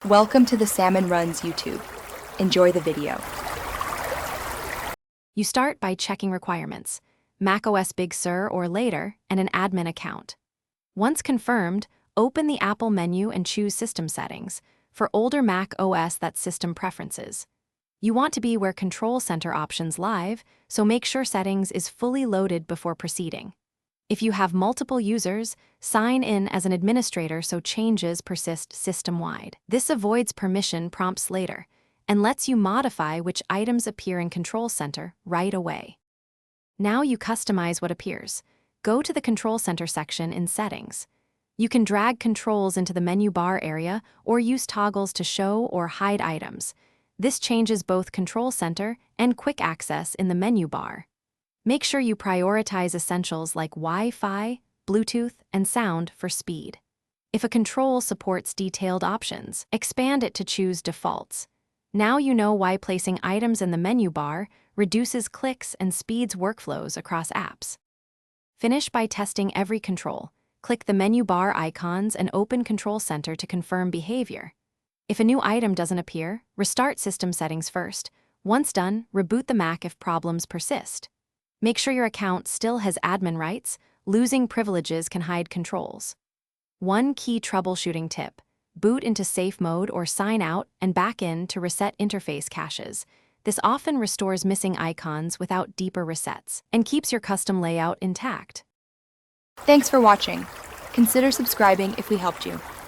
Welcome to the Salmon Runs YouTube. Enjoy the video. You start by checking requirements, macOS Big Sur or later, and an admin account. Once confirmed, open the Apple menu and choose System Settings. For older Mac OS, that's System Preferences. You want to be where Control Center options live, so make sure Settings is fully loaded before proceeding. If you have multiple users, sign in as an administrator so changes persist system-wide. This avoids permission prompts later and lets you modify which items appear in Control Center right away. Now you customize what appears. Go to the Control Center section in Settings. You can drag controls into the menu bar area or use toggles to show or hide items. This changes both Control Center and quick access in the menu bar. Make sure you prioritize essentials like Wi-Fi, Bluetooth, and sound for speed. If a control supports detailed options, expand it to choose defaults. Now you know why placing items in the menu bar reduces clicks and speeds workflows across apps. Finish by testing every control. Click the menu bar icons and open Control Center to confirm behavior. If a new item doesn't appear, restart System Settings first. Once done, reboot the Mac if problems persist. Make sure your account still has admin rights. Losing privileges can hide controls. One key troubleshooting tip: boot into safe mode or sign out and back in to reset interface caches. This often restores missing icons without deeper resets and keeps your custom layout intact. Thanks for watching. Consider subscribing if we helped you.